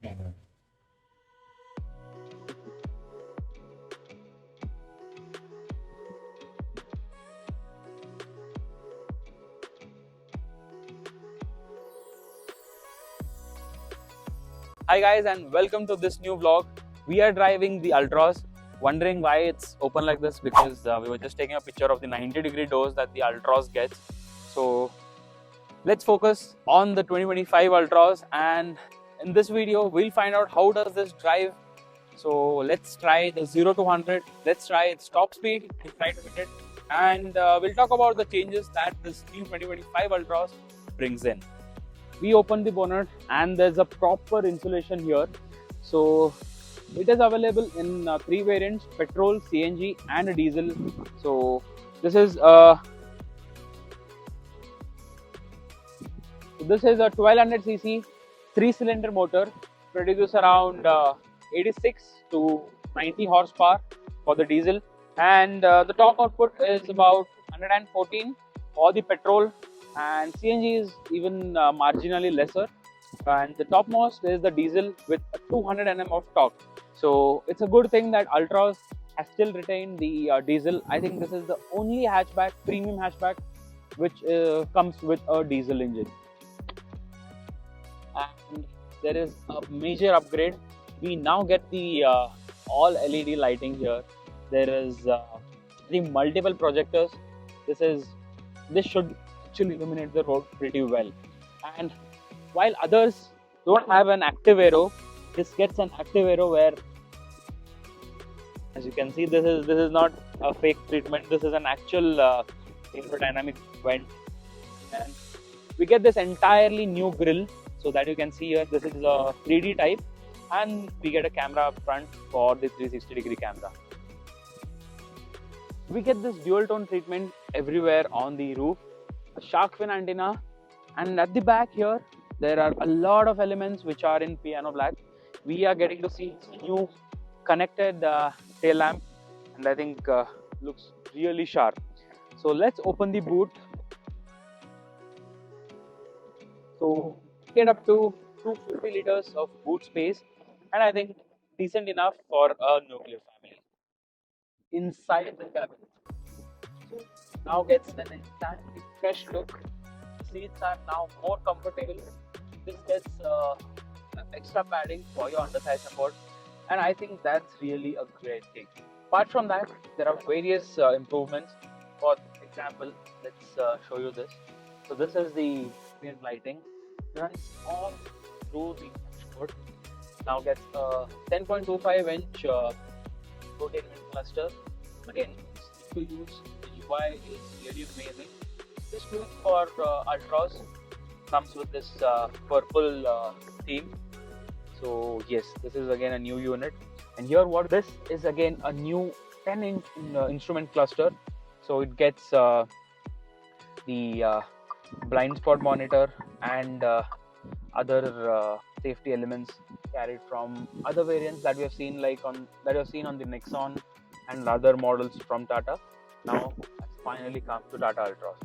Hi guys and welcome to this new vlog. We are driving the Altroz. Wondering why it's open like this, because we were just taking a picture of the 90-degree doors that the Altroz gets. So let's focus on the 2025 Altroz, and in this video we'll find out how does this drive. So let's try the 0 to 100. Let's try its top speed. We'll try to hit it, and we'll talk about the changes that this new 2025 Altroz brings in. We open the bonnet and there's a proper insulation here. So it is available in 3 variants: petrol, CNG and a diesel. So this is a 1200cc 3-cylinder motor, produces around 86 to 90 horsepower for the diesel, and the top output is about 114 for the petrol, and CNG is even marginally lesser, and the topmost is the diesel with 200 Nm of torque. So it's a good thing that Altroz has still retained the diesel. I think this is the only hatchback, premium hatchback, which comes with a diesel engine. And there is a major upgrade. We now get the all LED lighting here. There is the multiple projectors. This should actually illuminate the road pretty well. And while others don't have an active aero, this gets an active aero where, as you can see, this is not a fake treatment. This is an actual aerodynamic vent, and we get this entirely new grille. So that you can see here, this is a 3D type, and we get a camera up front for the 360-degree camera. We get this dual tone treatment everywhere on the roof, a shark fin antenna, and at the back here there are a lot of elements which are in piano black. We are getting to see new connected tail lamp, and I think looks really sharp. So let's open the boot. So get up to 250 liters of boot space, and I think decent enough for a nuclear family. Inside the cabin, so now gets an entirely fresh look. Seats are now more comfortable. This gets extra padding for your under thigh support, and I think that's really a great thing. Apart from that, there are various improvements. For example, let's show you this. So this is the ambient lighting, runs all through the dashboard. Now gets a 10.25-inch infotainment cluster. Again, to use, the UI is really amazing. This tool for Altroz comes with this purple theme. So yes, this is again a new unit, and here what this is again a new 10-inch instrument cluster. So it gets the blind spot monitor and other safety elements carried from other variants that we have seen, like on the Nexon and other models from Tata. Now has finally come to Tata Altroz.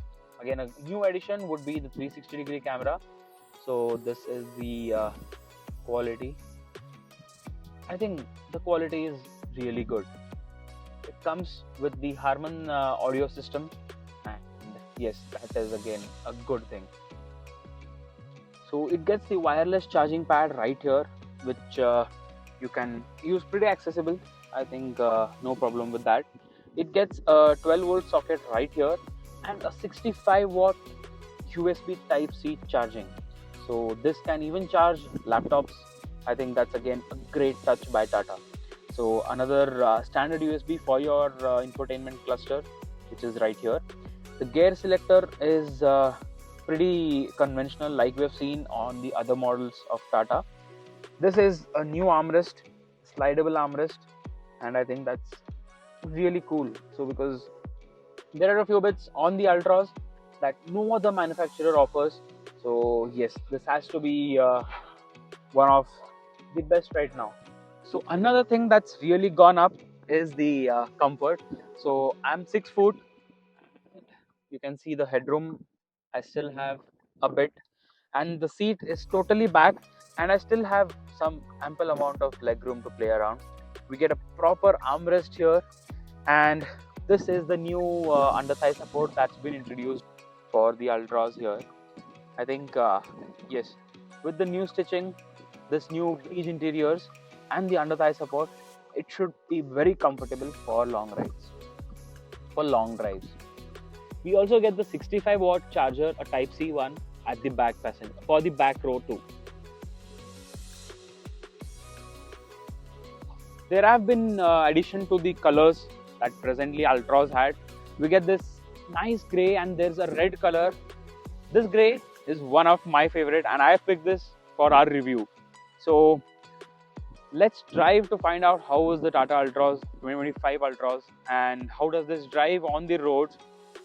Again, a new addition would be the 360-degree camera. So this is the quality. I think the quality is really good. It comes with the Harman audio system, and yes, that is again a good thing. So it gets the wireless charging pad right here, which you can use, pretty accessible. I think no problem with that. It gets a 12-volt socket right here and a 65-watt USB Type-C charging. So this can even charge laptops. I think that's again a great touch by Tata. So another standard USB for your infotainment cluster, which is right here. The gear selector is pretty conventional, like we have seen on the other models of Tata. This is a new armrest, slidable armrest, and I think that's really cool. So because there are a few bits on the Altroz that no other manufacturer offers. So yes, this has to be one of the best right now. So another thing that's really gone up is the comfort. So I'm 6 foot. You can see the headroom. I still have a bit, and the seat is totally back, and I still have some ample amount of legroom to play around. We get a proper armrest here, and this is the new under thigh support that's been introduced for the Altroz here. I think yes, with the new stitching, this new beige interiors and the under thigh support, it should be very comfortable for long rides, for long drives. We also get the 65-watt charger, a Type C one, at the back passenger for the back row too. There have been addition to the colors that presently Altroz had. We get this nice grey and there's a red color. This grey is one of my favorite, and I picked this for our review. So let's drive to find out how is the Tata Altroz 2025 Altroz and how does this drive on the roads.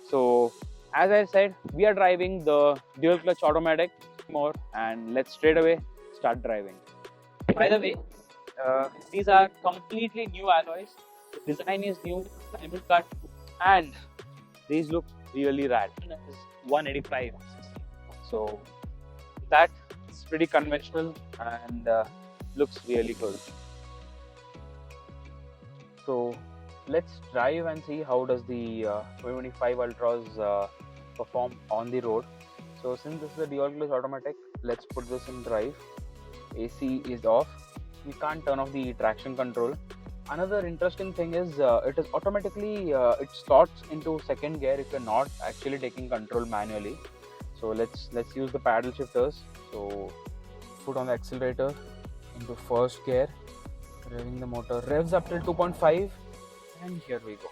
So as I said, we are driving the dual clutch automatic more, and let's straight away start driving. By the way, these are completely new alloys. The design is new, diamond cut, and these look really rad. It's 185, so that's pretty conventional and looks really good. So let's drive and see how does the 2025 Altroz perform on the road. So since this is a dual clutch automatic, let's put this in drive. AC is off. We can't turn off the traction control. Another interesting thing is it is automatically it starts into second gear if you're not actually taking control manually. So let's use the paddle shifters. So put on the accelerator into first gear, revving the motor, revs up till 2.5, and here we go.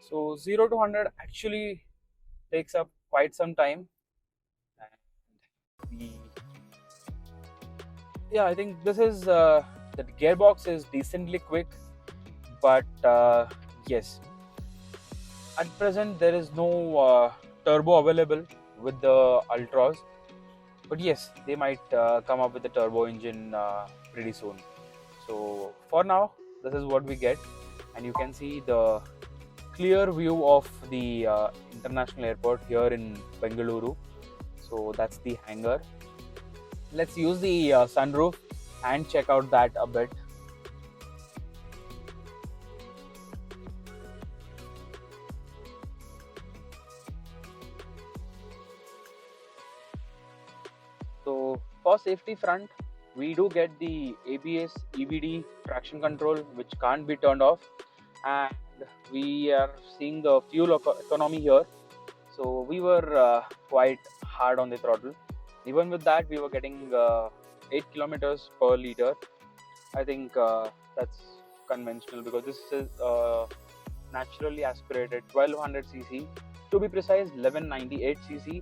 So 0 to 100 actually takes up quite some time, and I think this is the gearbox is decently quick, but yes, at present there is no turbo available with the Altroz, but yes, they might come up with a turbo engine pretty soon. So for now, this is what we get, and you can see the clear view of the international airport here in Bengaluru. So that's the hangar. Let's use the sunroof and check out that a bit. So for safety front, we do get the ABS EBD traction control, which can't be turned off, and we are seeing the fuel economy here. So we were quite hard on the throttle. Even with that, we were getting 8 kilometers per liter. I think that's conventional because this is naturally aspirated 1200 cc, to be precise 1198 cc,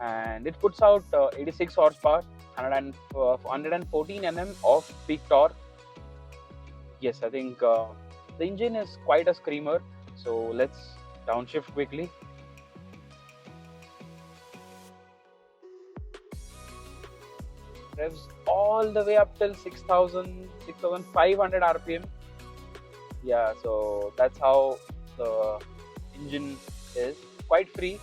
and it puts out 86 horsepower, 114 Nm of peak torque. Yes, I think the engine is quite a screamer, so let's downshift quickly. Revs all the way up till 6500 rpm. Yeah, so that's how the engine is, quite free.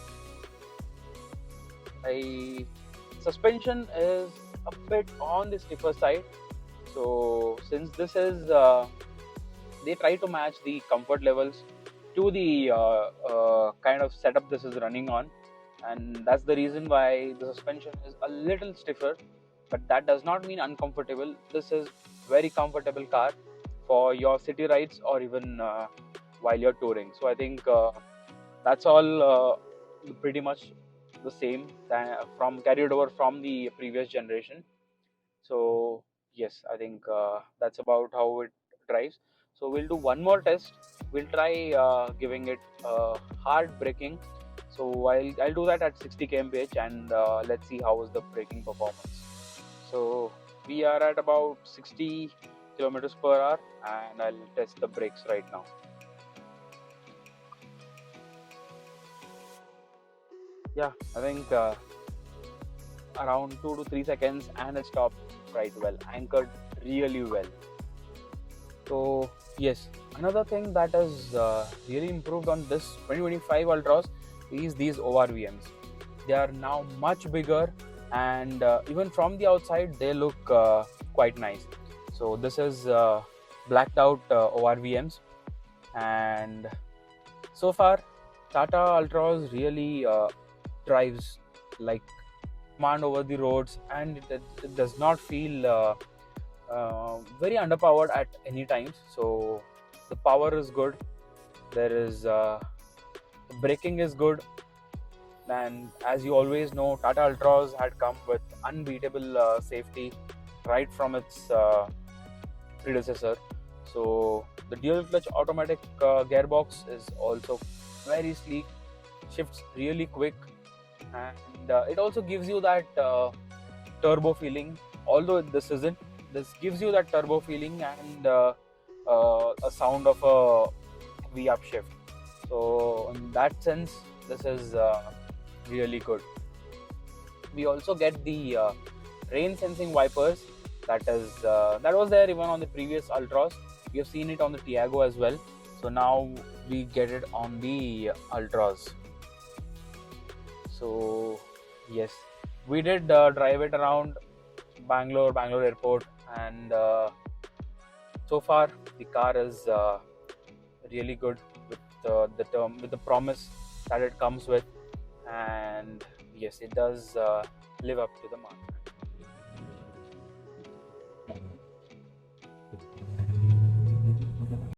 Suspension is a bit on the stiffer side, so since this is they try to match the comfort levels to the kind of setup this is running on, and that's the reason why the suspension is a little stiffer, but that does not mean uncomfortable. This is very comfortable car for your city rides or even while you're touring. So I think that's all pretty much the same from carried over from the previous generation. So yes, I think that's about how it drives. So we'll do one more test. We'll try giving it hard braking. So I'll do that at 60 kmph, and let's see how is the braking performance. So we are at about 60 kilometers per hour, and I'll test the brakes right now. Yeah, I think around 2 to 3 seconds, and it stopped quite well, anchored really well. So yes, another thing that is really improved on this 2025 Altroz is these ORVMs. They are now much bigger, and even from the outside they look quite nice. So this is blacked out ORVMs, and so far Tata Altroz really drives like command over the roads, and it does not feel very underpowered at any times. So the power is good, there is braking is good, and as you always know, Tata Altroz had come with unbeatable safety right from its predecessor. So the dual clutch automatic gearbox is also very sleek, shifts really quick, and it also gives you that turbo feeling. Although this isn't, this gives you that turbo feeling and a sound of a V upshift. So in that sense, this is really good. We also get the rain sensing wipers that was there even on the previous Altroz. We have seen it on the Tiago as well. So now we get it on the Altroz. So yes, we did drive it around Bangalore airport, and so far the car is really good with with the promise that it comes with, and yes, it does live up to the mark.